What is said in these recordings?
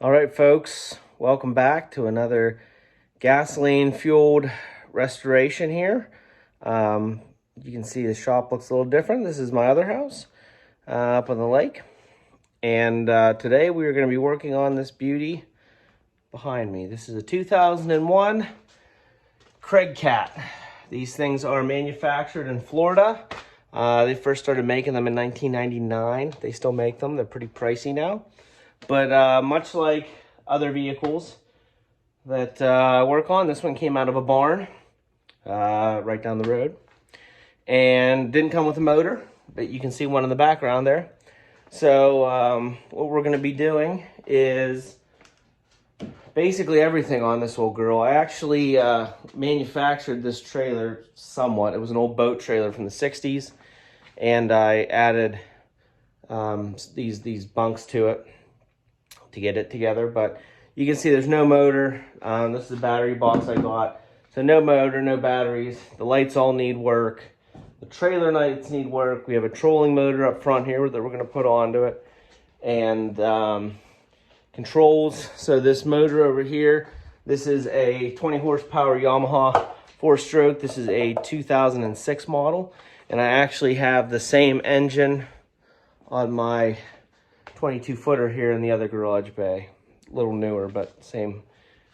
All right, folks, welcome back to another gasoline-fueled restoration here. You can see the shop looks a little different. This is my other house up on the lake. And today we are going to be working on this beauty behind me. This is a 2001 Craig Cat. These things are manufactured in Florida. They first started making them in 1999. They still make them. They're pretty pricey now. But much like other vehicles that I work on, this one came out of a barn right down the road. And didn't come with a motor, but you can see one in the background there. So what we're going to be doing is basically everything on this old girl. I actually manufactured this trailer somewhat. It was an old boat trailer from the 60s. And I added these bunks to it to get it together, but you can see there's no motor. This is the battery box I got. So no motor, no batteries. The lights all need work. The trailer lights need work. We have a trolling motor up front here that we're going to put onto it. And controls. So this motor over here, this is a 20 horsepower Yamaha 4-stroke. This is a 2006 model. And I actually have the same engine on my 22-footer here in the other garage bay. A little newer, but same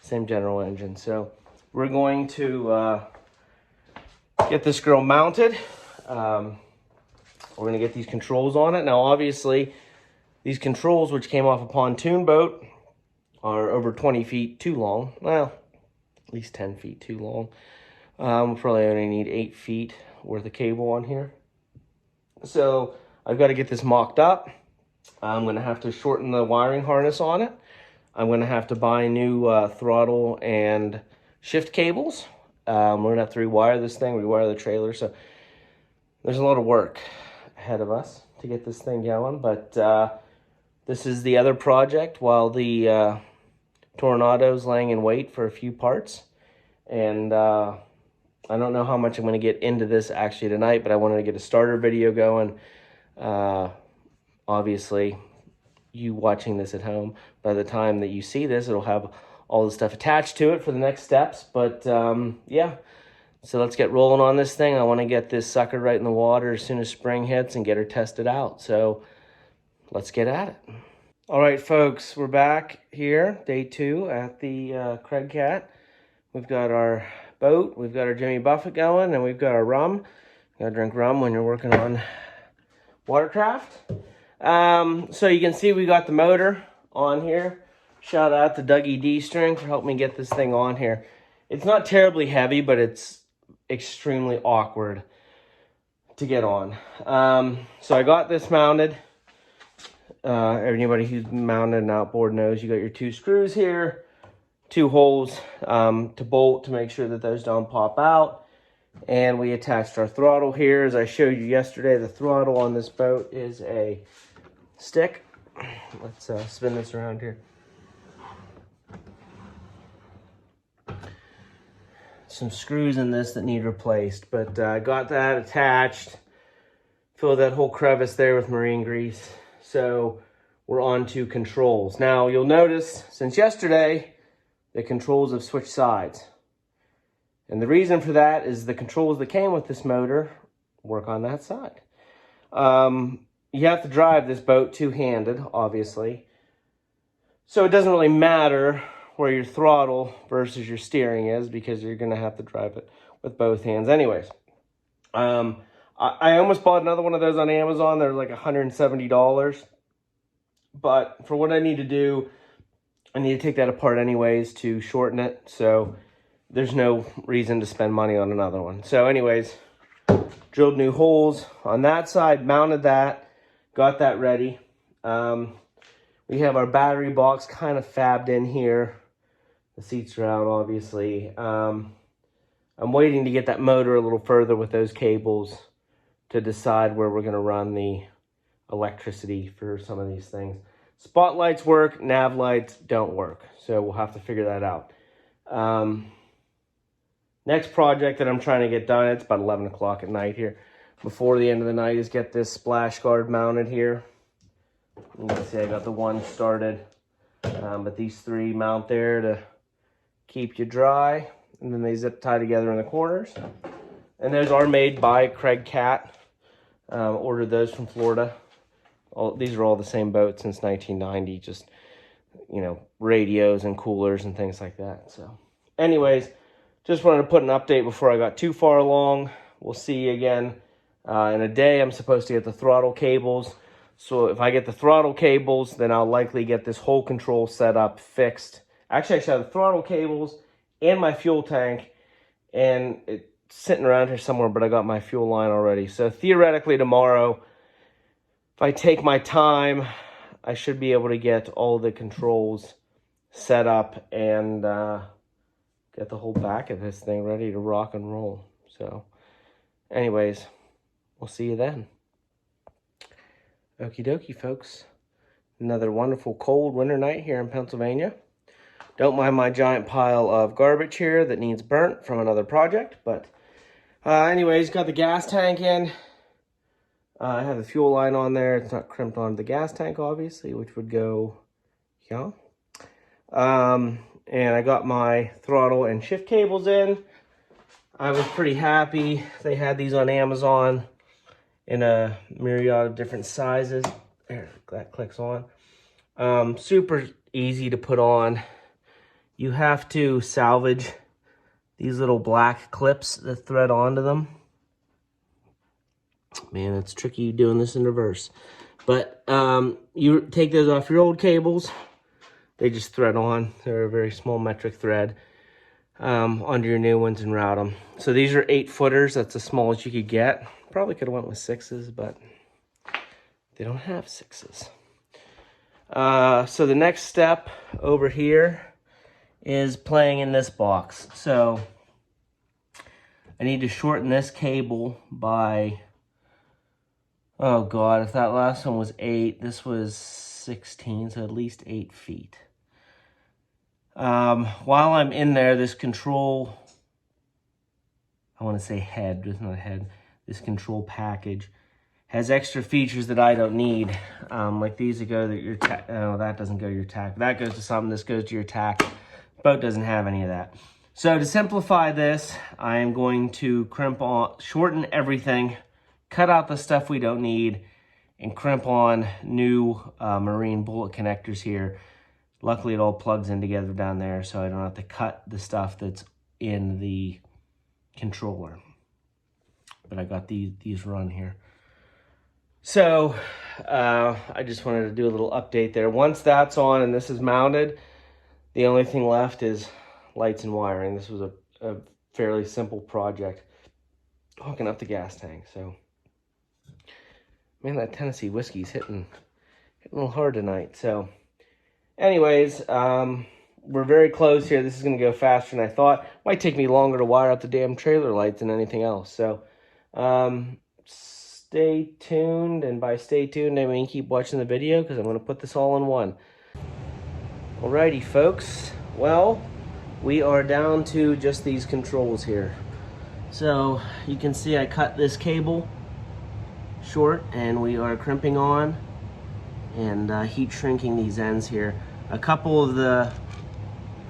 general engine. So we're going to get this girl mounted. We're going to get these controls on it. Now, obviously, these controls, which came off a pontoon boat, are over 20 feet too long. Well, at least 10 feet too long. We'll probably only need 8 feet worth of cable on here. So I've got to get this mocked up. I'm going to have to shorten the wiring harness on it. I'm going to have to buy new throttle and shift cables. We're going to have to rewire this thing, rewire the trailer. So there's a lot of work ahead of us to get this thing going. But this is the other project while the Tornado's laying in wait for a few parts. And I don't know how much I'm going to get into this actually tonight, but I wanted to get a starter video going. Obviously, you watching this at home, by the time that you see this, it'll have all the stuff attached to it for the next steps. But yeah, so let's get rolling on this thing. I want to get this sucker right in the water as soon as spring hits and get her tested out. So let's get at it. All right, folks, we're back here, day 2 at the Craig Cat. We've got our boat, we've got our Jimmy Buffett going, and we've got our rum. You gotta drink rum when you're working on watercraft. So you can see we got the motor on here. Shout out to Dougie D-String for helping me get this thing on here. It's not terribly heavy, but it's extremely awkward to get on. So I got this mounted. Anybody who's mounted an outboard knows you got your 2 screws here, 2 holes to bolt to make sure that those don't pop out. And we attached our throttle here. As I showed you yesterday, the throttle on this boat is a stick. Let's spin this around here. Some screws in this that need replaced, but I got that attached. Filled that whole crevice there with marine grease. So we're on to controls. Now you'll notice since yesterday, the controls have switched sides. And the reason for that is the controls that came with this motor work on that side. You have to drive this boat two-handed, obviously. So it doesn't really matter where your throttle versus your steering is because you're going to have to drive it with both hands anyways. I almost bought another one of those on Amazon. They're like $170. But for what I need to do, I need to take that apart anyways to shorten it. So there's no reason to spend money on another one. So anyways, drilled new holes on that side, mounted that, got that ready. We have our battery box kind of fabbed in here. The seats are out, obviously. I'm waiting to get that motor a little further with those cables to decide where we're going to run the electricity for some of these things. Spotlights work, nav lights don't work. So we'll have to figure that out. Next project that I'm trying to get done, it's about 11 o'clock at night here, before the end of the night, is get this splash guard mounted here. You can see I got the one started But these three mount there to keep you dry, and then they zip tie together in the corners. And those are made by Craig Cat. Ordered those from Florida. These are all the same boat since 1990, just, you know, radios and coolers and things like that. So anyways, just wanted to put an update before I got too far along. We'll see you again in a day. I'm supposed to get the throttle cables. So if I get the throttle cables, then I'll likely get this whole control set up fixed. Actually, I should have the throttle cables and my fuel tank, and it's sitting around here somewhere, but I got my fuel line already. So theoretically tomorrow, if I take my time, I should be able to get all the controls set up and get the whole back of this thing ready to rock and roll. So anyways, we'll see you then. Okie dokie, folks. Another wonderful cold winter night here in Pennsylvania. Don't mind my giant pile of garbage here that needs burnt from another project, but anyways, got the gas tank in. I have the fuel line on there. It's not crimped onto the gas tank, obviously, which would go, yeah. And I got my throttle and shift cables in. I was pretty happy. They had these on Amazon in a myriad of different sizes. There, that clicks on. Super easy to put on. You have to salvage these little black clips that thread onto them. Man, it's tricky doing this in reverse. But you take those off your old cables. They just thread on. They're a very small metric thread onto your new ones and route them. So these are 8-footers. That's the smallest you could get. Probably could have went with 6s, but they don't have 6s. So the next step over here is playing in this box. So I need to shorten this cable by, oh God, if that last one was 8, this was 16, so at least 8 feet. While I'm in there, this control, I want to say head, it's not a head, this control package has extra features that I don't need. Like these that go to your tack. Oh, that doesn't go to your tack. That goes to something, this goes to your tack. Boat doesn't have any of that. So to simplify this, I am going to crimp on, shorten everything, cut out the stuff we don't need, and crimp on new marine bullet connectors here. Luckily, it all plugs in together down there, so I don't have to cut the stuff that's in the controller. But I got these run here. So I just wanted to do a little update there. Once that's on and this is mounted, the only thing left is lights and wiring. This was a fairly simple project. Hooking up the gas tank, so. Man, that Tennessee whiskey's hitting a little hard tonight. So anyways, we're very close here. This is going to go faster than I thought. Might take me longer to wire up the damn trailer lights than anything else. So stay tuned. And by stay tuned, I mean keep watching the video because I'm going to put this all in one. Alrighty, folks. Well, we are down to just these controls here. So you can see I cut this cable short and we are crimping on and heat shrinking these ends here. A couple of the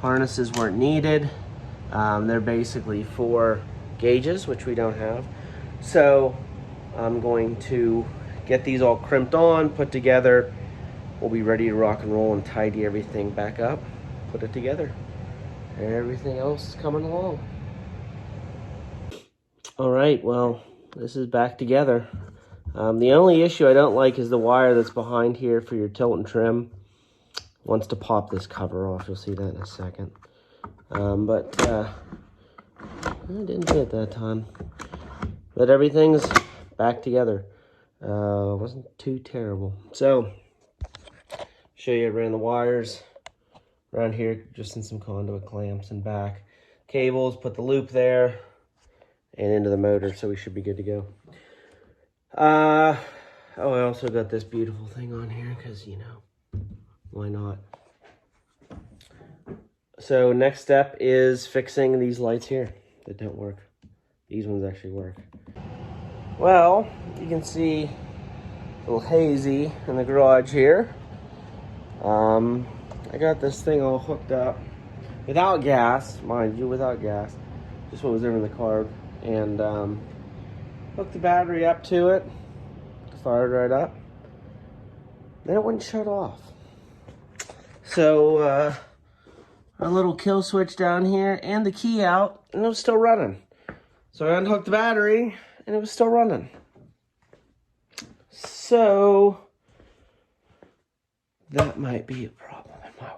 harnesses weren't needed. They're basically for gauges, which we don't have. So I'm going to get these all crimped on, put together. We'll be ready to rock and roll and tidy everything back up, put it together. Everything else is coming along. All right, well, this is back together. The only issue I don't like is the wire that's behind here for your tilt and trim. Wants to pop this cover off. You'll see that in a second. I didn't do it that time. But everything's back together. Wasn't too terrible. So, show you I ran the wires around here, just in some conduit clamps and back. Cables, put the loop there, and into the motor, so we should be good to go. Oh, I also got this beautiful thing on here because, you know, why not? So next step is fixing these lights here that don't work. These ones actually work. Well, you can see a little hazy in the garage here. I got this thing all hooked up without gas, mind you, without gas. Just what was there in the carb. And hooked the battery up to it. Fired right up. Then it wouldn't shut off. So a little kill switch down here and the key out, and it was still running. So I unhooked the battery and it was still running. So that might be a problem in my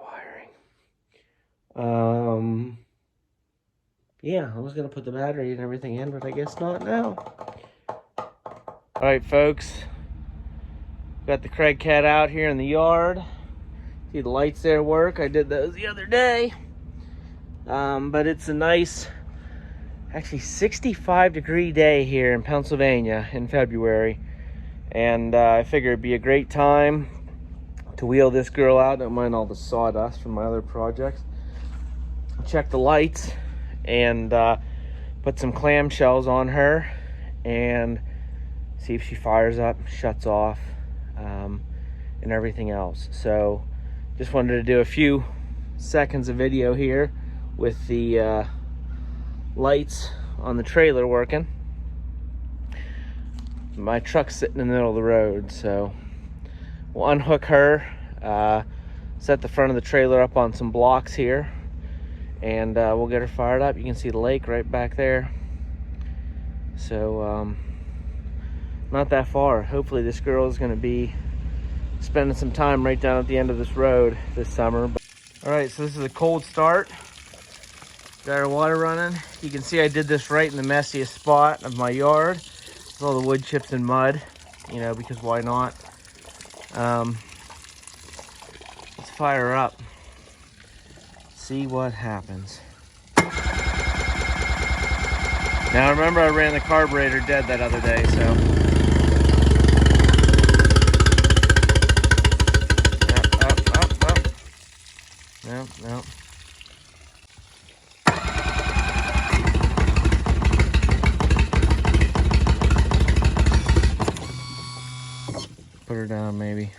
wiring. Yeah, I was gonna put the battery and everything in, but I guess not now. All right, folks. Got the Craig Cat out here in the yard. See the lights there work. I did those the other day. But it's a nice, actually 65-degree day here in Pennsylvania in February. And I figured it'd be a great time to wheel this girl out. Don't mind all the sawdust from my other projects. Check the lights and put some clamshells on her and see if she fires up, shuts off, and everything else. So just wanted to do a few seconds of video here with the lights on the trailer working. My truck's sitting in the middle of the road, so we'll unhook her, set the front of the trailer up on some blocks here, and we'll get her fired up. You can see the lake right back there. So not that far. Hopefully this girl is going to be spending some time right down at the end of this road this summer. All right, so this is a cold start. Got our water running. You can see I did this right in the messiest spot of my yard with all the wood chips and mud, you know, because why not? Let's fire her up. See what happens. Now remember, I ran the carburetor dead that other day, so. No. Put her down, maybe.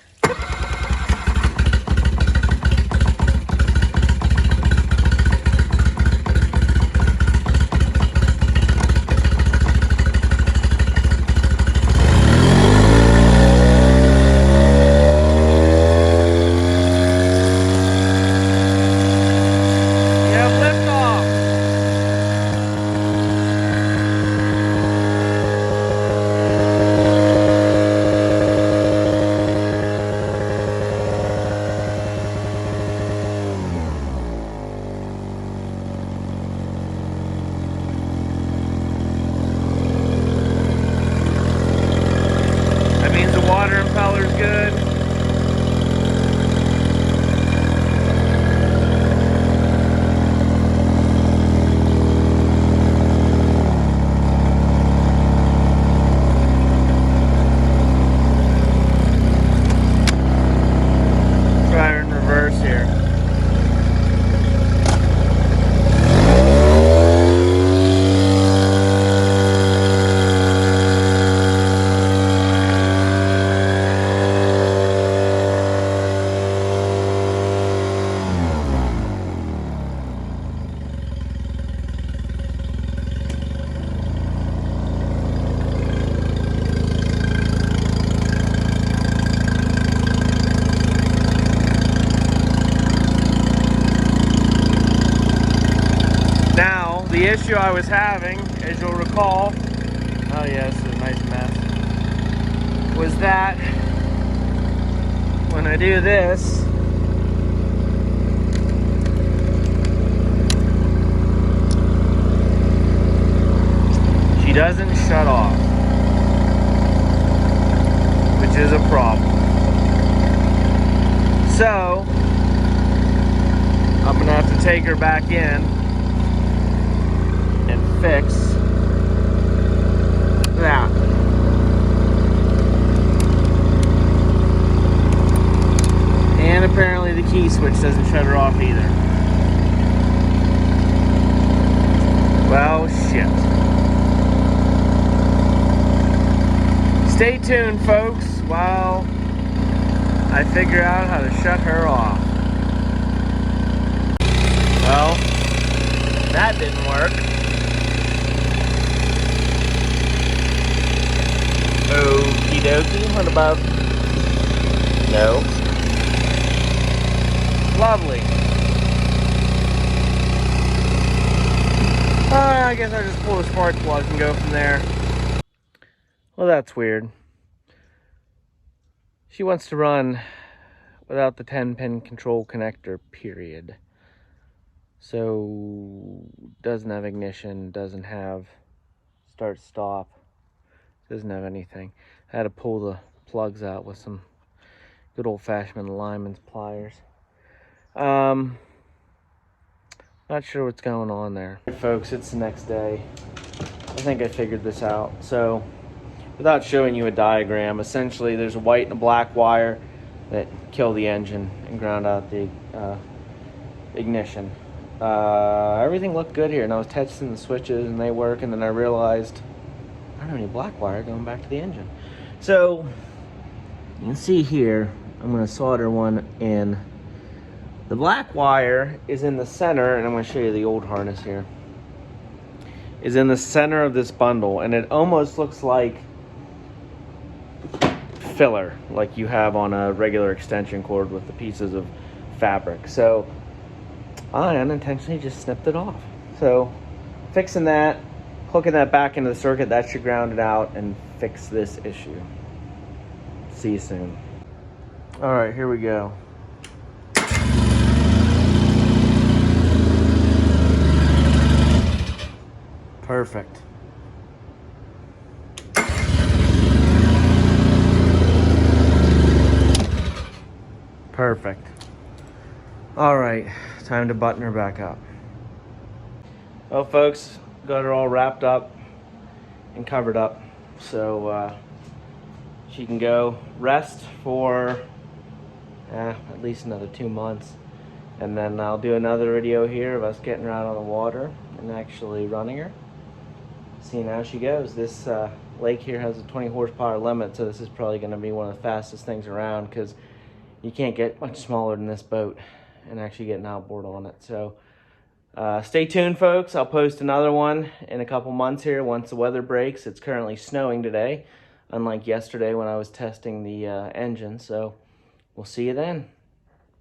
Impeller's good. Try her in reverse here. The issue I was having, as you'll recall, oh yeah, this is a nice mess, was that when I do this, she doesn't shut off, which is a problem. So I'm gonna have to take her back in fix that. And apparently the key switch doesn't shut her off either. Well, shit. Stay tuned, folks, while I figure out how to shut her off. that didn't work. Okie dokie. What about? No. Lovely. I guess I just pull the spark plug and go from there. Well, that's weird. She wants to run without the 10-pin control connector, period. So, doesn't have ignition, doesn't have start-stop, doesn't have anything. I had to pull the plugs out with some good old-fashioned lineman's pliers. Not sure what's going on there. Folks, it's the next day. I think I figured this out. So, without showing you a diagram, essentially there's a white and a black wire that kill the engine and ground out the ignition. Everything looked good here, and I was testing the switches and they work, and then I realized I don't have any black wire going back to the engine. So, you can see here, I'm going to solder one in. The black wire is in the center, and I'm going to show you the old harness here. Is in the center of this bundle, and it almost looks like filler, like you have on a regular extension cord with the pieces of fabric. So I unintentionally just snipped it off. So fixing that, hooking that back into the circuit, that should ground it out and fix this issue. See you soon. All right, here we go. Perfect. Perfect. All right, time to button her back up. Well, folks, got her all wrapped up and covered up, so she can go rest for at least another 2 months, and then I'll do another video here of us getting her out on the water and actually running her, seeing how she goes. This lake here has a 20 horsepower limit, so this is probably going to be one of the fastest things around, because you can't get much smaller than this boat and actually get an outboard on it. So stay tuned, folks. I'll post another one in a couple months here once the weather breaks. It's currently snowing today, unlike yesterday when I was testing the engine. So we'll see you then.